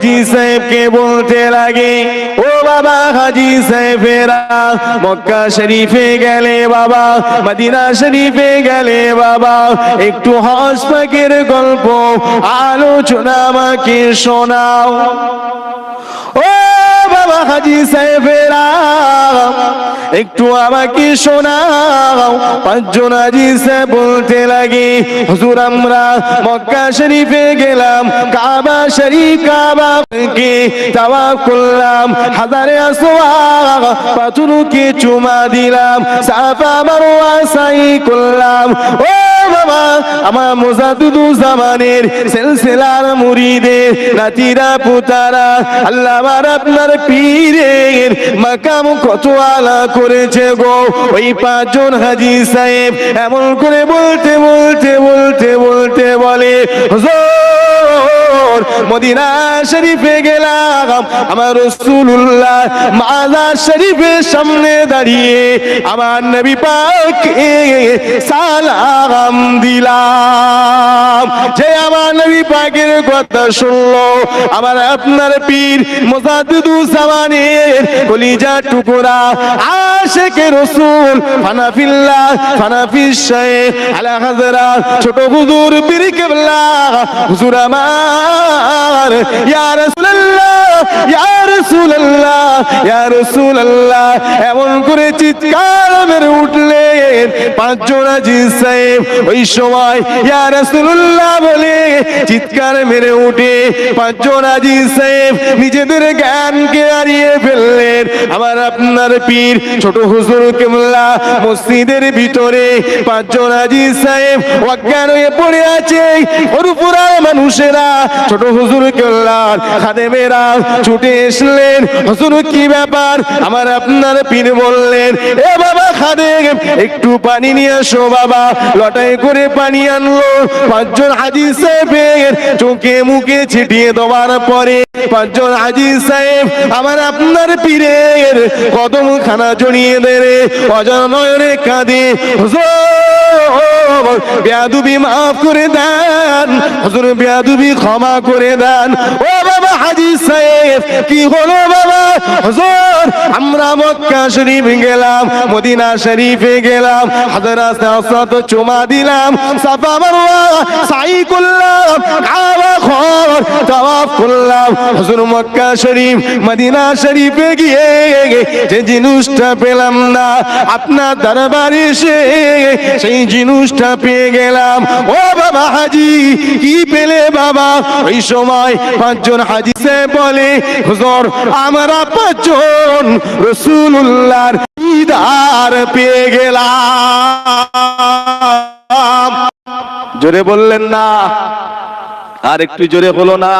হাজী সাহেবকে বলতে লাগে, ও বাবা হাজী সাহেবেরা, মক্কা শরীফে গেলে বাবা, মদিনা শরীফে গেলে বাবা, একটু হজ পাকের গল্প আলোচনা আমাকে শোনাও। ও বাবা হাজী সাহেবেরা, একটু আমাকে শোনাও। পাঁচজন হাজী সাহেব বলতে লাগে, হুজুর আমরা মক্কা শরীফে গেলাম, কাবা শরীফ কাবাকে তাওয়াফ করলাম, হাজারে আসওয়াদ পাথরকে চুমা দিলাম, সাফা মারওয়া সাই করলাম। ও বাবা আমার মুজাদ্দিদুজ্জামানের সিলসিলার মুরিদের নাতিরা পুতারা, আল্লাহ আমার আপনার পীরের মাকাম কত আলা করেছে গো। ওই পাঁচজন হাজী সাহেব এমন করে বলতে বলতে বলতে বলতে বলে, হুজুর মদিনা শরীফে গেলাম, আমার রাসূলুল্লাহ মাজার শরীফের সামনে দাঁড়িয়ে আমার নবী পাককে সালাম দিলাম। যে আমার নবী পাকের কথা শুনলো, আমার আপনার পীর মুজাদ্দিদুজ্জামানের কলিজা টুকরা আশিকে রাসূল ফানাফিল্লাহ ফানাফিস শাইখ আলা হযরত ছোট হুজুর পীর কিবলা হুজুর আমার, ইয়া রাসূলুল্লাহ ইয়া রাসূলুল্লাহ ইয়া রাসূলুল্লাহ এমন করে চিৎকার মেরে উঠলেন পাঁচজন হাজী সাহেব। ওই সময় ইয়া রাসূলুল্লাহ বলে চিৎকার মেরে উঠে পাঁচজন হাজী সাহেব নিজেদের জ্ঞানকে হারিয়ে ফেললেন। আমার আপনার পীর ছোট হুজুর কিবলা মসজিদের ভিতরে পাঁচজন হাজী সাহেব অজ্ঞান হয়ে পড়ে আছে। পুরার মানুষেরা ছোট হুজুর কিবলার খাদেমেরা ছুটে এসলেন, হুজুর কি ব্যাপার? আমার আপনার পীর বললেন, এ বাবা খাদেম একটু পানি নিয়ে আসো বাবা। লটাই করে পানি আনলো, পাঁচজন হাজী সাহেবের চোখে মুখে ছিটিয়ে দেওয়ার পরে পাঁচজন হাজী সাহেব আমার আপনার পীরের কদম খানা জড়িয়ে দেরে অজনয়নে কাঁদে, হুজুর বেয়াদবি মাফ করে দেন, হুজুর বেয়াদবি ক্ষমা করে দেন। ও বাবা হাজী সাহেব কি হলো বাবা? হুজুর আমরা মক্কা শরীফ গেলাম, মদিনা শরীফে গেলাম, হযরত আসওয়াদ চুমা দিলাম, সাফা মারওয়া সাই করলাম, কাবা ঘর তাওয়াফ করলাম। হুজুর মক্কা শরীফ মদিনা শরীফে গিয়ে যে জিনিসটা পেলাম না, আপনার দরবারে এসে সেই জিনিসটা পেয়ে গেলাম। ও বাবা হাজী কি পেলে বাবা? ওই সময় পাঁচজন হাজী সাহেব বলে, হুজুর আমরা পাঁচজন রাসূলুল্লাহর দিদার পেয়ে গেলাম। জোরে বললেন না? আর একটু জোরে হলো না?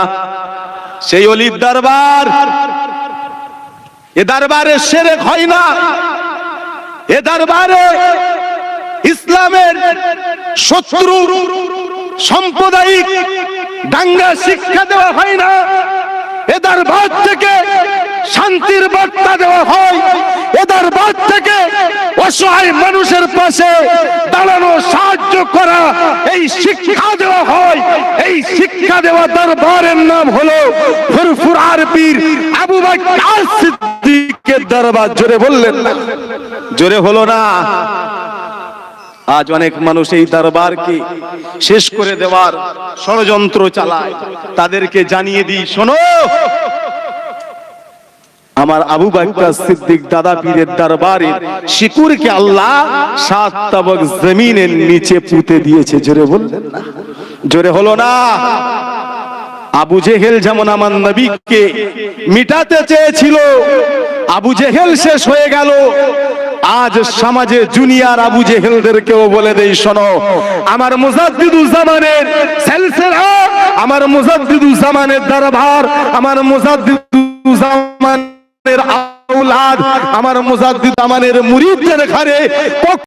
সেই অলির দরবার, এ দরবারে শিরক হয় না, এ দরবারে ইসলামের শত্রু সাম্প্রদায়িক দাঙ্গা শিক্ষা দেওয়া হয় না, এ দরবার থেকে শান্তির বার্তা দেওয়া হয়, এ দরবার থেকে অসহায় মানুষের পাশে দাঁড়ানো সাহায্য করা এই শিক্ষা দেওয়া হয়। এই শিক্ষা দেওয়া দরবারের নাম হলো ফুরফুরার পীর আবু বকর সিদ্দিকের দরবার। জোরে বললেন না? জোরে হলো না? আজ অনেক মানুষ এই দরবারকে শেষ করে দেওয়ার ষড়যন্ত্র চালায়। তাদেরকে জানিয়ে দিই, শোনো, আমার আবু বকর সিদ্দিক দাদা পীরের দরবারে শিকুরকে আল্লাহ 7 তাবক জমিনের নিচে পুঁতে দিয়েছে। জোরে বললেন না? জোরে হলো না? আবু জেহেল যেমন আমার নবীকে মিটাতে চেয়েছিল, আবু জেহেল শেষ হয়ে গেল। আজ সমাজে জুনিয়র আবু জেহেলদেরকেও বলে দেই, শোনো, আমার মুজাদ্দিদুজ্জামানের সিলসিলা, আমার মুজাদ্দিদুজ্জামানের দরবার, আমার মুজাদ্দিদুজ্জামানের আওলাদ, আমার মুজাদ্দিদ আমানের মুরিদদের ঘরে